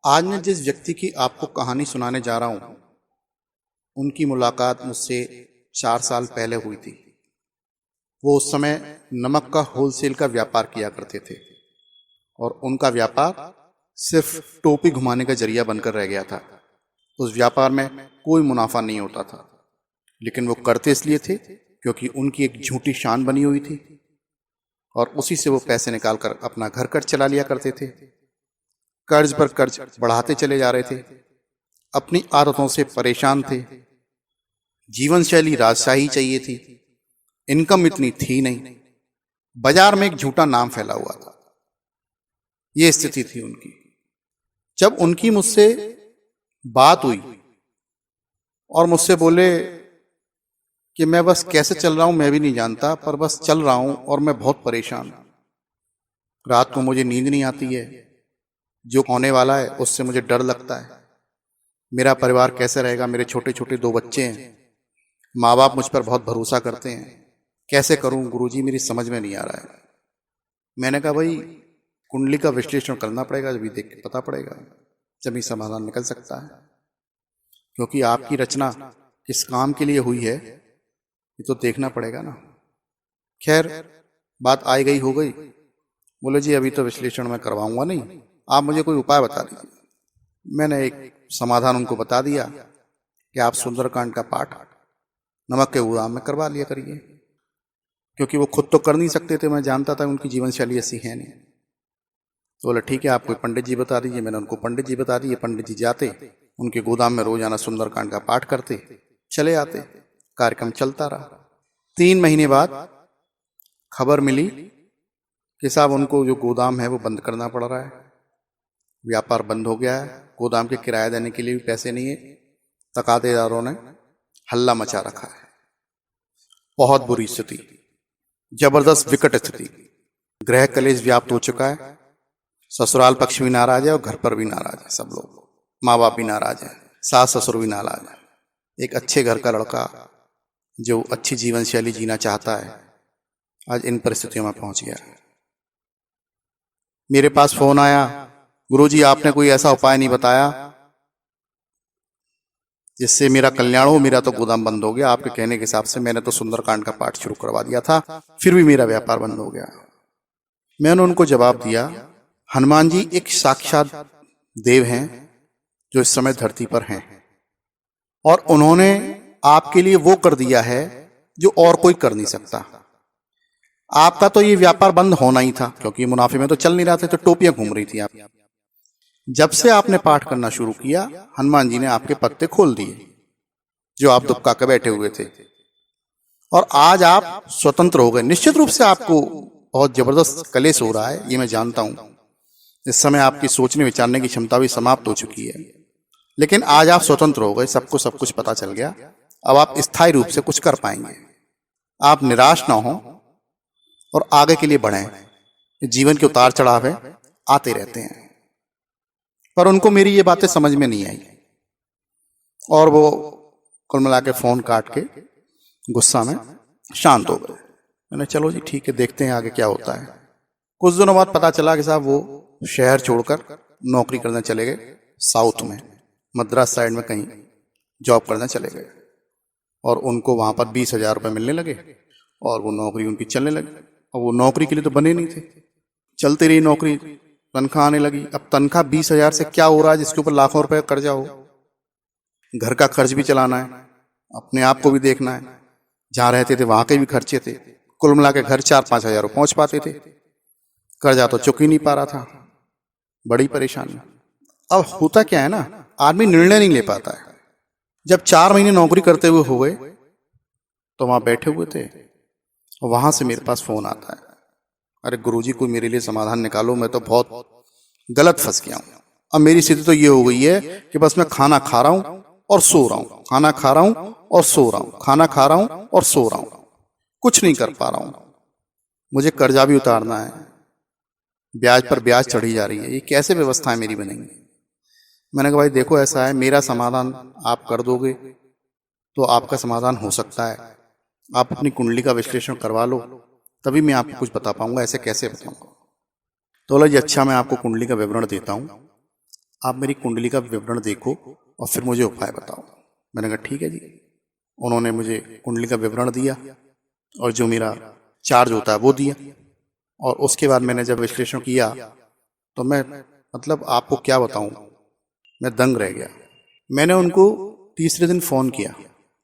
आज मैं जिस व्यक्ति की आपको कहानी सुनाने जा रहा हूं, उनकी मुलाकात मुझसे 4 साल पहले हुई थी। वो उस समय नमक का होलसेल का व्यापार किया करते थे और उनका व्यापार सिर्फ टोपी घुमाने का जरिया बनकर रह गया था। उस व्यापार में कोई मुनाफा नहीं होता था, लेकिन वो करते इसलिए थे क्योंकि उनकी एक झूठी शान बनी हुई थी और उसी से वो पैसे निकालकर अपना घर खर्च चला लिया करते थे। कर्ज पर कर्ज बढ़ाते चले जा रहे थे, अपनी आदतों से परेशान थे, जीवन शैली राजशाही चाहिए थी, इनकम इतनी थी नहीं, बाजार में एक झूठा नाम फैला हुआ था। ये स्थिति थी उनकी। जब उनकी मुझसे बात हुई और मुझसे बोले कि मैं बस कैसे चल रहा हूं मैं भी नहीं जानता, पर बस चल रहा हूं और मैं बहुत परेशान हूं। रात को मुझे नींद नहीं आती है, जो होने वाला है उससे मुझे डर लगता है। मेरा परिवार कैसे रहेगा, मेरे छोटे छोटे 2 बच्चे हैं, माँ बाप मुझ पर बहुत भरोसा करते हैं, कैसे करूं गुरुजी, मेरी समझ में नहीं आ रहा है। मैंने कहा भाई कुंडली का विश्लेषण करना पड़ेगा, जब देख के पता पड़ेगा, जब ये समाधान निकल सकता है, क्योंकि आपकी रचना किस काम के लिए हुई है ये तो देखना पड़ेगा ना। खैर बात आई गई हो गई। बोले जी अभी तो विश्लेषण मैं करवाऊंगा नहीं, आप मुझे कोई उपाय बता दीजिए। मैंने एक समाधान उनको बता दिया कि आप सुंदरकांड का पाठ नमक के गोदाम में करवा लिया करिए, क्योंकि वो खुद तो कर नहीं सकते थे, मैं जानता था उनकी जीवन शैली ऐसी है नहीं। तो बोला ठीक है आप कोई पंडित जी बता दीजिए। मैंने उनको पंडित जी बता दिए। पंडित जी जाते, उनके गोदाम में रोजाना सुंदरकांड का पाठ करते, चले आते, कार्यक्रम चलता रहा। 3 महीने बाद खबर मिली कि साहब उनको जो गोदाम है वो बंद करना पड़ रहा है, व्यापार बंद हो गया है, गोदाम के किराया देने के लिए भी पैसे नहीं है, तकादेदारों ने हल्ला मचा रखा है। बहुत बुरी स्थिति, जबरदस्त विकट स्थिति, गृह कलेश व्याप्त हो चुका है। ससुराल पक्ष भी नाराज है और घर पर भी नाराज है, सब लोग, माँ बाप भी नाराज है, सास ससुर भी नाराज है। एक अच्छे घर का लड़का जो अच्छी जीवन शैली जीना चाहता है आज इन परिस्थितियों में पहुंच गया। मेरे पास फोन आया, गुरुजी आपने कोई ऐसा उपाय नहीं बताया जिससे मेरा कल्याण हो, मेरा तो गोदाम बंद हो गया। आपके कहने के हिसाब से मैंने तो सुंदरकांड का पाठ शुरू करवा दिया था, फिर भी मेरा व्यापार बंद हो गया। मैंने उनको जवाब दिया, हनुमान जी एक साक्षात देव हैं जो इस समय धरती पर हैं और उन्होंने आपके लिए वो कर दिया है जो और कोई कर नहीं सकता। आपका तो ये व्यापार बंद होना ही था, क्योंकि मुनाफे में तो चल नहीं रहा था, तो टोपियां घूम रही थी आप। जब से आपने पाठ करना शुरू किया, हनुमान जी ने आपके पत्ते खोल दिए जो आप दुबका के बैठे हुए थे, और आज आप स्वतंत्र हो गए। निश्चित रूप से आपको बहुत जबरदस्त कलेश हो रहा है, ये मैं जानता हूं। इस समय आपकी सोचने विचारने की क्षमता भी समाप्त हो चुकी है, लेकिन आज आप स्वतंत्र हो गए, सबको सब कुछ पता चल गया। अब आप स्थायी रूप से कुछ कर पाएंगे। आप निराश ना हो और आगे के लिए बढ़ें। जीवन के उतार चढ़ाव है, आते रहते हैं। पर उनको मेरी ये बातें समझ में नहीं आई और वो कुल मिला के फोन काट के गुस्सा में शांत हो गए। मैंने चलो जी ठीक है, देखते हैं आगे क्या होता है। कुछ दिनों बाद पता चला कि साहब वो शहर छोड़कर नौकरी करने चले गए, साउथ में मद्रास साइड में कहीं जॉब करने चले गए, और उनको वहां पर 20,000 रुपये मिलने लगे और वो नौकरी उनकी चलने लगी। और वो नौकरी के लिए तो बने नहीं थे, चलती रही नौकरी, तनख्वाह आने लगी। अब तनख्वाह 20,000 से क्या हो रहा है जिसके ऊपर लाखों रुपए कर्जा हो। घर का खर्च भी चलाना है, अपने आप को भी देखना है, जहां रहते थे वहां के भी खर्चे थे। कुल मिला के घर 4-5 हजार पहुंच पाते थे, कर्जा तो चुक ही नहीं पा रहा था। बड़ी परेशानी। अब होता क्या है ना, आदमी निर्णय नहीं ले पाता है। जब 4 महीने नौकरी करते हुए हो गए तो वहां बैठे हुए थे और वहां से मेरे पास फोन आता है, अरे गुरुजी कोई मेरे लिए समाधान निकालो, मैं तो बहुत गलत फंस गया हूं। अब मेरी स्थिति तो ये हो गई है कि बस मैं खाना खा रहा हूं और सो रहा हूं, खाना खा रहा हूं और सो रहा हूं, खाना खा रहा हूं और सो रहा हूं, कुछ नहीं कर पा रहा हूं। मुझे कर्जा भी उतारना है, ब्याज पर ब्याज चढ़ी जा रही है, ये कैसे व्यवस्थाएं मेरी बनेंगी। मैंने कहा भाई देखो ऐसा है, मेरा समाधान आप कर दोगे तो आपका समाधान हो सकता है। आप अपनी कुंडली का विश्लेषण करवा लो, तभी मैं आपको कुछ बता पाऊंगा, ऐसे कैसे बताऊंगा। तो बोला जी अच्छा मैं आपको कुंडली का विवरण देता हूं, आप मेरी कुंडली का विवरण देखो और फिर मुझे उपाय बताओ। मैंने कहा ठीक है जी। उन्होंने मुझे कुंडली का विवरण दिया और जो मेरा चार्ज होता है वो दिया, और उसके बाद मैंने जब विश्लेषण किया तो मैं मतलब आपको क्या बताऊं, मैं दंग रह गया। मैंने उनको तीसरे दिन फ़ोन किया।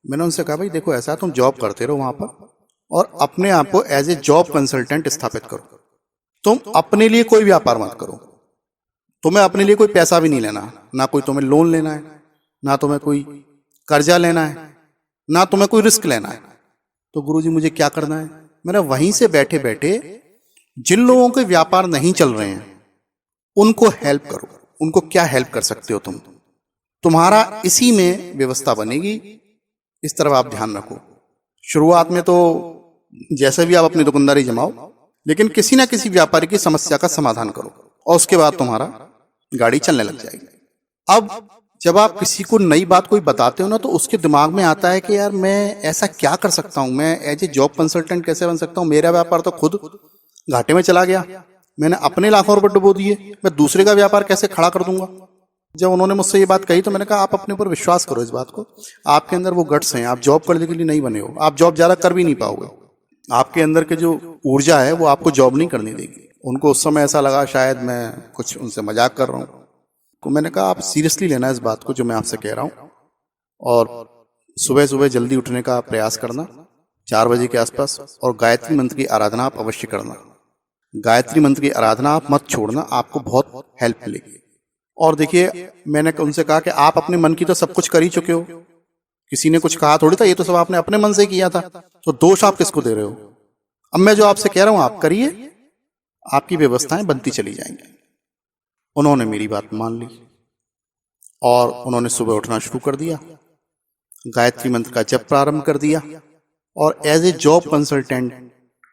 मैंने उनसे कहा भाई देखो ऐसा तुम जॉब करते रहो वहाँ पर और अपने आप को एज ए जॉब कंसल्टेंट स्थापित करो। तुम अपने लिए कोई व्यापार मत करो। तुम्हें अपने लिए कोई पैसा भी नहीं लेना, ना कोई तुम्हें लोन लेना है, ना तुम्हें कोई कर्जा लेना है, ना तुम्हें कोई रिस्क लेना है। तो गुरुजी मुझे क्या करना है? मेरा वहीं से बैठे बैठे जिन लोगों के व्यापार नहीं चल रहे हैं उनको हेल्प करो। उनको क्या हेल्प कर सकते हो तुम? तुम्हारा इसी में व्यवस्था बनेगी। इस तरफ आप ध्यान रखो। शुरुआत में तो जैसे भी आप अपनी दुकानदारी जमाओ, लेकिन किसी ना किसी व्यापारी की समस्या का समाधान करो और उसके बाद तुम्हारा गाड़ी चलने लग जाएगी। अब जब आप किसी को नई बात कोई बताते हो ना, तो उसके दिमाग में आता है कि यार मैं ऐसा क्या कर सकता हूं, मैं एज ए जॉब कंसल्टेंट कैसे बन सकता हूं, मेरा व्यापार तो खुद घाटे में चला गया, मैंने अपने लाखों रुपए डुबो दिए, मैं दूसरे का व्यापार कैसे खड़ा कर दूंगा। जब उन्होंने मुझसे ये बात कही तो मैंने कहा आप अपने ऊपर विश्वास करो। इस बात को, आपके अंदर वो गट्स हैं, आप जॉब करने के लिए नहीं बने हो, आप जॉब ज्यादा कर भी नहीं पाओगे। आपके अंदर के जो ऊर्जा है वो आपको जॉब नहीं करने देगी। उनको उस समय ऐसा लगा शायद मैं कुछ उनसे मजाक कर रहा हूँ, तो मैंने कहा आप सीरियसली लेना इस बात को जो मैं आपसे कह रहा हूँ, और सुबह सुबह जल्दी उठने का प्रयास करना 4 बजे के आसपास, और गायत्री मंत्र की आराधना आप अवश्य करना। गायत्री मंत्र की आराधना आप मत छोड़ना, आपको बहुत हेल्प मिलेगी। और देखिए मैंने उनसे कहा कि आप अपने मन की तो सब कुछ कर ही चुके हो, किसी ने कुछ कहा थोड़ी था, ये तो सब आपने अपने मन से किया था, तो दोष आप किसको दे रहे हो? अब मैं जो आपसे कह रहा हूं आप करिए, आपकी व्यवस्थाएं बनती चली जाएंगी। उन्होंने मेरी बात मान ली और उन्होंने सुबह उठना शुरू कर दिया, गायत्री मंत्र का जप प्रारंभ कर दिया, और एज ए जॉब कंसल्टेंट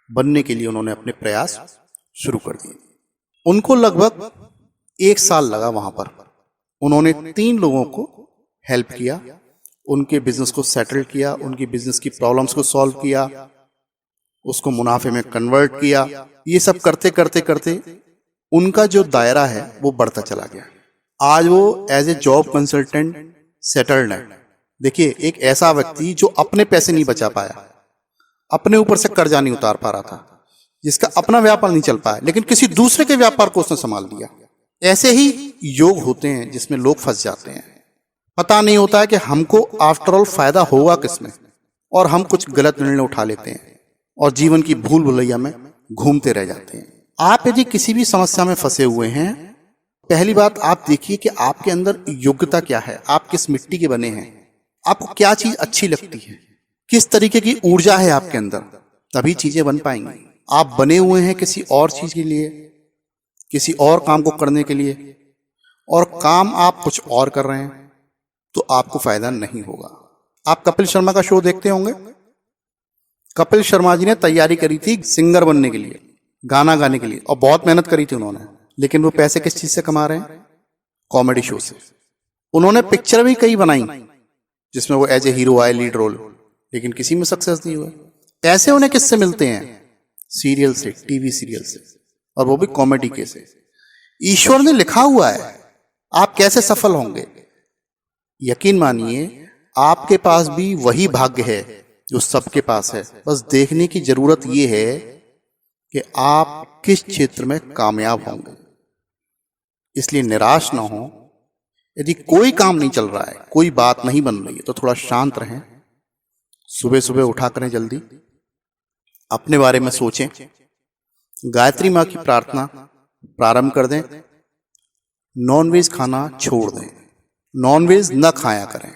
बनने के लिए उन्होंने अपने प्रयास शुरू कर दिए। उनको लगभग 1 साल लगा वहां पर। उन्होंने 3 लोगों को हेल्प किया, उनके बिजनेस को सेटल किया, उनकी बिजनेस की प्रॉब्लम्स को सॉल्व किया, उसको मुनाफे में कन्वर्ट किया। ये सब करते करते करते उनका जो दायरा है वो बढ़ता चला गया। आज वो as a job consultant settled है। देखिए एक ऐसा व्यक्ति जो अपने पैसे नहीं बचा पाया, अपने ऊपर से कर्जा नहीं उतार पा रहा था, जिसका अपना व्यापार नहीं चल पाया, लेकिन किसी दूसरे के व्यापार को उसने संभाल लिया। ऐसे ही योग होते हैं जिसमें लोग फंस जाते हैं। पता नहीं होता है कि हमको आफ्टर ऑल फायदा होगा किसमें, और हम कुछ गलत निर्णय उठा लेते हैं और जीवन की भूल भुलैया में घूमते रह जाते हैं। आप यदि किसी भी समस्या में फंसे हुए हैं, पहली बात आप देखिए कि आपके अंदर योग्यता क्या है, आप किस मिट्टी के बने हैं, आपको क्या चीज अच्छी लगती है, किस तरीके की ऊर्जा है आपके अंदर, तभी चीजें बन पाएंगी। आप बने हुए हैं किसी और चीज के लिए, किसी और काम को करने के लिए, और काम आप कुछ और कर रहे हैं, तो आपको फायदा नहीं होगा। आप कपिल शर्मा का शो देखते होंगे। कपिल शर्मा जी ने तैयारी करी थी सिंगर बनने के लिए, गाना गाने के लिए, और बहुत मेहनत करी थी उन्होंने, लेकिन वो पैसे किस चीज से कमा रहे हैं? कॉमेडी शो से। उन्होंने पिक्चर भी कई बनाई जिसमें वो एज ए हीरो आए, लीड रोल, लेकिन किसी में सक्सेस नहीं हुआ। पैसे उन्हें किससे मिलते हैं? सीरियल से, टीवी सीरियल से, और वो भी कॉमेडी के से। ईश्वर ने लिखा हुआ है आप कैसे सफल होंगे। यकीन मानिए आपके पास भी वही भाग्य है जो सबके पास है, बस देखने की जरूरत यह है कि आप किस क्षेत्र में कामयाब होंगे। इसलिए निराश ना हो। यदि कोई काम नहीं चल रहा है, कोई बात नहीं बन रही है, तो थोड़ा शांत रहें, सुबह सुबह उठा करें, जल्दी अपने बारे में सोचें, गायत्री माँ की प्रार्थना प्रारंभ कर दें, नॉनवेज खाना छोड़ दें, नॉनवेज न खाया करें।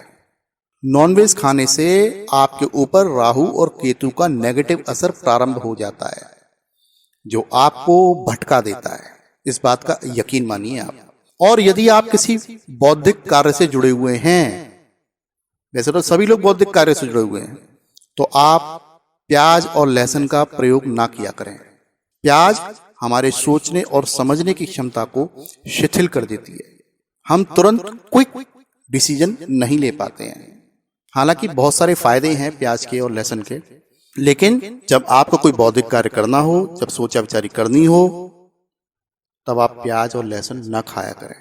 नॉनवेज खाने से आपके ऊपर राहु और केतु का नेगेटिव असर प्रारंभ हो जाता है, जो आपको भटका देता है। इस बात का यकीन मानिए आप। और यदि आप किसी बौद्धिक कार्य से जुड़े हुए हैं, वैसे तो सभी लोग बौद्धिक कार्य से जुड़े हुए हैं, तो आप प्याज और लहसुन का प्रयोग ना किया करें। प्याज हमारे सोचने और समझने की क्षमता को शिथिल कर देती है। हम तुरंत क्विक डिसीजन नहीं ले पाते हैं। हालांकि बहुत सारे फायदे हैं प्याज के और लहसुन के, लेकिन जब आपको कोई बौद्धिक कार्य करना हो, जब सोचा विचारी करनी हो, तब आप प्याज और लहसुन न खाया करें।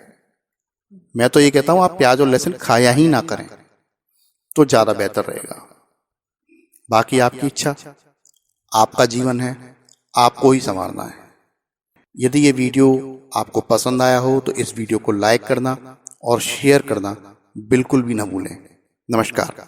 मैं तो ये कहता हूँ आप प्याज और लहसुन खाया ही ना करें तो ज़्यादा बेहतर रहेगा। बाकी आपकी इच्छा, आपका जीवन है, आपको ही संवारना है। यदि ये वीडियो आपको पसंद आया हो तो इस वीडियो को लाइक करना और शेयर करना बिल्कुल भी ना भूलें। नमस्कार।